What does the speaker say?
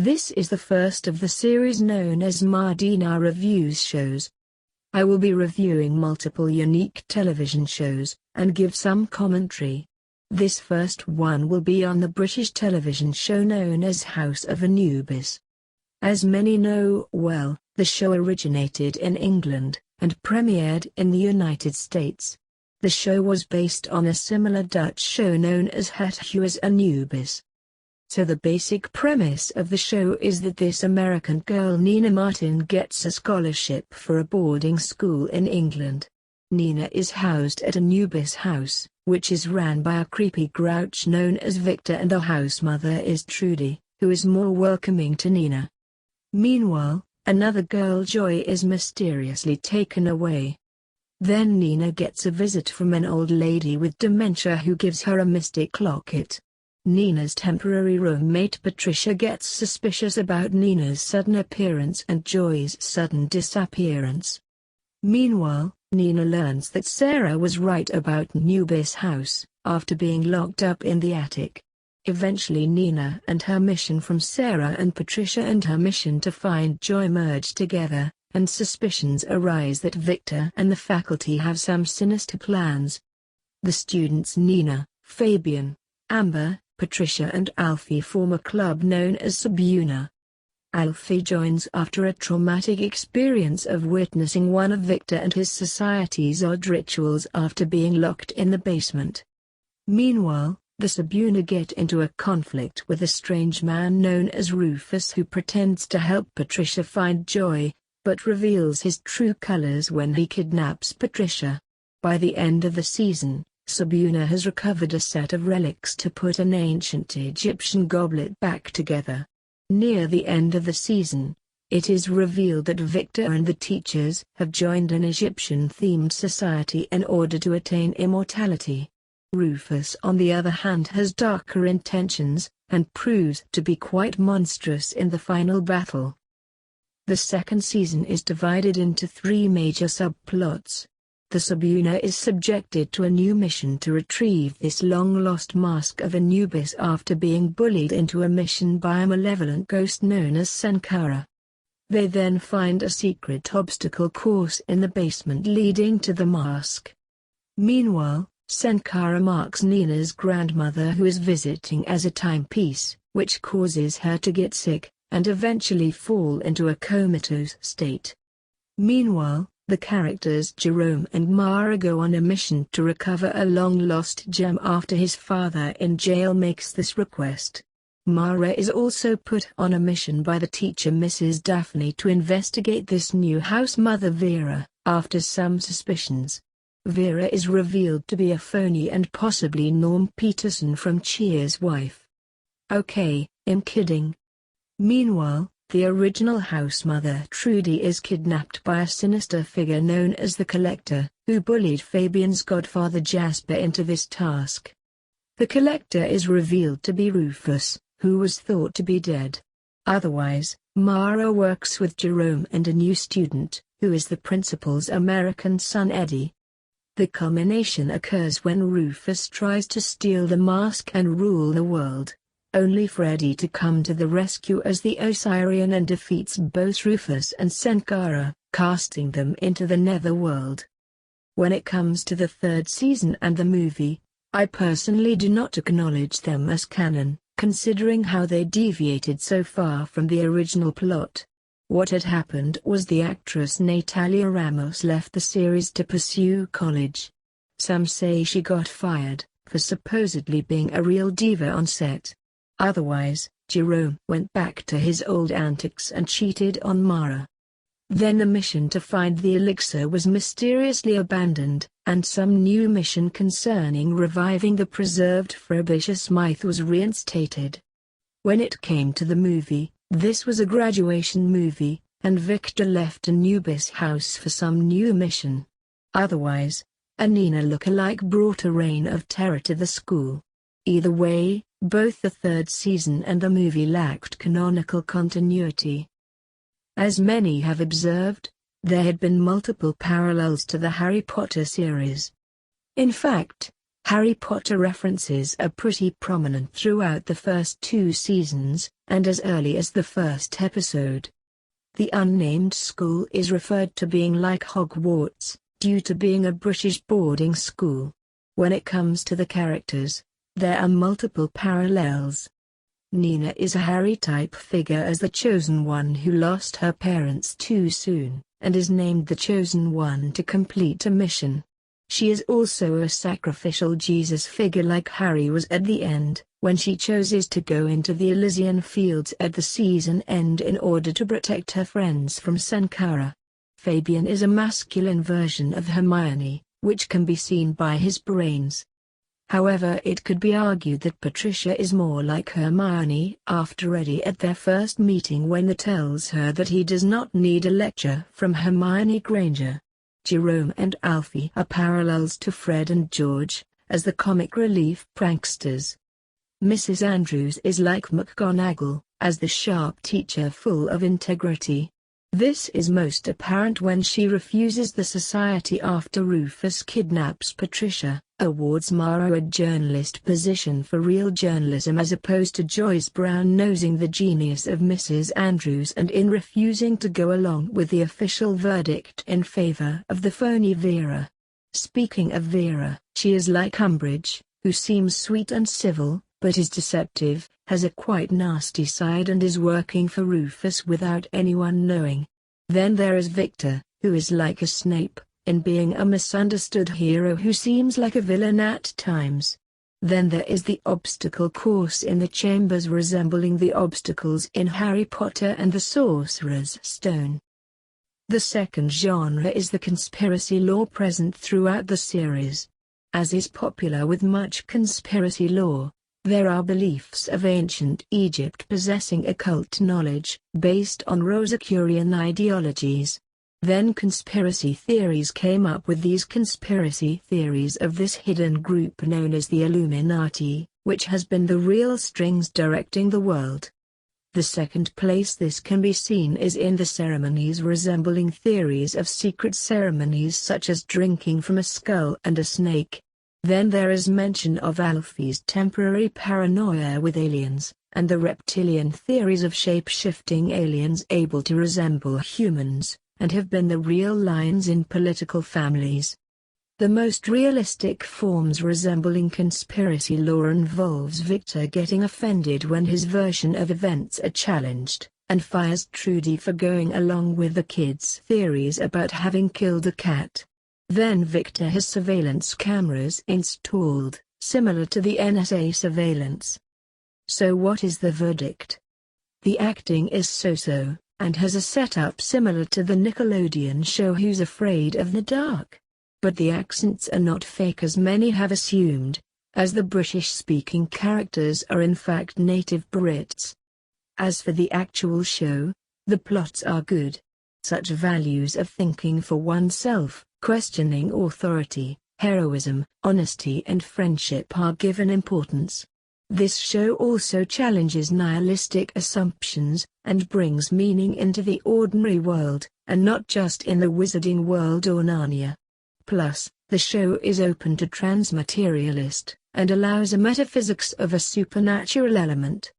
This is the first of the series known as Mardina Reviews shows. I will be reviewing multiple unique television shows, and give some commentary. This first one will be on the British television show known as House of Anubis. As many know well, the show originated in England, and premiered in the United States. The show was based on a similar Dutch show known as Huis Anubis. So the basic premise of the show is that this American girl Nina Martin gets a scholarship for a boarding school in England. Nina is housed at Anubis House, which is ran by a creepy grouch known as Victor, and the house mother is Trudy, who is more welcoming to Nina. Meanwhile, another girl Joy is mysteriously taken away. Then Nina gets a visit from an old lady with dementia who gives her a mystic locket. Nina's temporary roommate Patricia gets suspicious about Nina's sudden appearance and Joy's sudden disappearance. Meanwhile, Nina learns that Sarah was right about Anubis House, after being locked up in the attic. Eventually Nina and her mission from Sarah and Patricia and her mission to find Joy merge together, and suspicions arise that Victor and the faculty have some sinister plans. The students Nina, Fabian, Amber, Patricia and Alfie form a club known as Sabuna. Alfie joins after a traumatic experience of witnessing one of Victor and his society's odd rituals after being locked in the basement. Meanwhile, the Sabuna get into a conflict with a strange man known as Rufus who pretends to help Patricia find Joy, but reveals his true colors when he kidnaps Patricia. By the end of the season, Sabuna has recovered a set of relics to put an ancient Egyptian goblet back together. Near the end of the season, it is revealed that Victor and the teachers have joined an Egyptian-themed society in order to attain immortality. Rufus on the other hand has darker intentions, and proves to be quite monstrous in the final battle. The second season is divided into 3 major subplots. The Sabuna is subjected to a new mission to retrieve this long-lost mask of Anubis after being bullied into a mission by a malevolent ghost known as Sankara. They then find a secret obstacle course in the basement leading to the mask. Meanwhile, Sankara marks Nina's grandmother who is visiting as a timepiece, which causes her to get sick, and eventually fall into a comatose state. Meanwhile, the characters Jerome and Mara go on a mission to recover a long-lost gem after his father in jail makes this request. Mara is also put on a mission by the teacher Mrs. Daphne to investigate this new house mother Vera, after some suspicions. Vera is revealed to be a phony and possibly Norm Peterson from Cheers' wife. Okay, I'm kidding. Meanwhile, the original house mother Trudy is kidnapped by a sinister figure known as the Collector, who bullied Fabian's godfather Jasper into this task. The Collector is revealed to be Rufus, who was thought to be dead. Otherwise, Mara works with Jerome and a new student, who is the principal's American son Eddie. The culmination occurs when Rufus tries to steal the mask and rule the world, only for Eddie to come to the rescue as the Osirian and defeats both Rufus and Sankara, casting them into the netherworld. When it comes to the third season and the movie, I personally do not acknowledge them as canon, considering how they deviated so far from the original plot. What had happened was the actress Natalia Ramos left the series to pursue college. Some say she got fired for supposedly being a real diva on set. Otherwise, Jerome went back to his old antics and cheated on Mara. Then the mission to find the elixir was mysteriously abandoned, and some new mission concerning reviving the preserved Frobisher myth was reinstated. When it came to the movie, this was a graduation movie, and Victor left Anubis House for some new mission. Otherwise, a Nina look-alike brought a reign of terror to the school. Either way, both the third season and the movie lacked canonical continuity. As many have observed, there had been multiple parallels to the Harry Potter series. In fact, Harry Potter references are pretty prominent throughout the first 2 seasons, and as early as the first episode. The unnamed school is referred to being like Hogwarts, due to being a British boarding school. When it comes to the characters, there are multiple parallels. Nina is a Harry-type figure as the Chosen One who lost her parents too soon, and is named the Chosen One to complete a mission. She is also a sacrificial Jesus figure like Harry was at the end, when she chooses to go into the Elysian Fields at the season end in order to protect her friends from Sankara. Fabian is a masculine version of Hermione, which can be seen by his brains. However, it could be argued that Patricia is more like Hermione after Reddy at their first meeting when he tells her that he does not need a lecture from Hermione Granger. Jerome and Alfie are parallels to Fred and George, as the comic relief pranksters. Mrs. Andrews is like McGonagall, as the sharp teacher full of integrity. This is most apparent when she refuses the society after Rufus kidnaps Patricia, awards Mara a journalist position for real journalism as opposed to Joyce Brown nosing the genius of Mrs. Andrews and in refusing to go along with the official verdict in favor of the phony Vera. Speaking of Vera, she is like Umbridge, who seems sweet and civil, but is deceptive, has a quite nasty side and is working for Rufus without anyone knowing. Then there is Victor, who is like a Snape, in being a misunderstood hero who seems like a villain at times. Then there is the obstacle course in the chambers resembling the obstacles in Harry Potter and the Sorcerer's Stone. The second genre is the conspiracy lore present throughout the series. As is popular with much conspiracy lore, there are beliefs of ancient Egypt possessing occult knowledge, based on Rosicrucian ideologies. Then conspiracy theories came up with these conspiracy theories of this hidden group known as the Illuminati, which has been the real strings directing the world. The second place this can be seen is in the ceremonies resembling theories of secret ceremonies such as drinking from a skull and a snake. Then there is mention of Alfie's temporary paranoia with aliens, and the reptilian theories of shape-shifting aliens able to resemble humans, and have been the real lines in political families. The most realistic forms resembling conspiracy lore involves Victor getting offended when his version of events are challenged, and fires Trudy for going along with the kids' theories about having killed a cat. Then Victor has surveillance cameras installed, similar to the NSA surveillance. So what is the verdict? The acting is so-so, and has a setup similar to the Nickelodeon show Who's Afraid of the Dark. But the accents are not fake as many have assumed, as the British-speaking characters are in fact native Brits. As for the actual show, the plots are good. Such values of thinking for oneself, questioning authority, heroism, honesty and friendship are given importance. This show also challenges nihilistic assumptions, and brings meaning into the ordinary world, and not just in the wizarding world or Narnia. Plus, the show is open to transmaterialist, and allows a metaphysics of a supernatural element.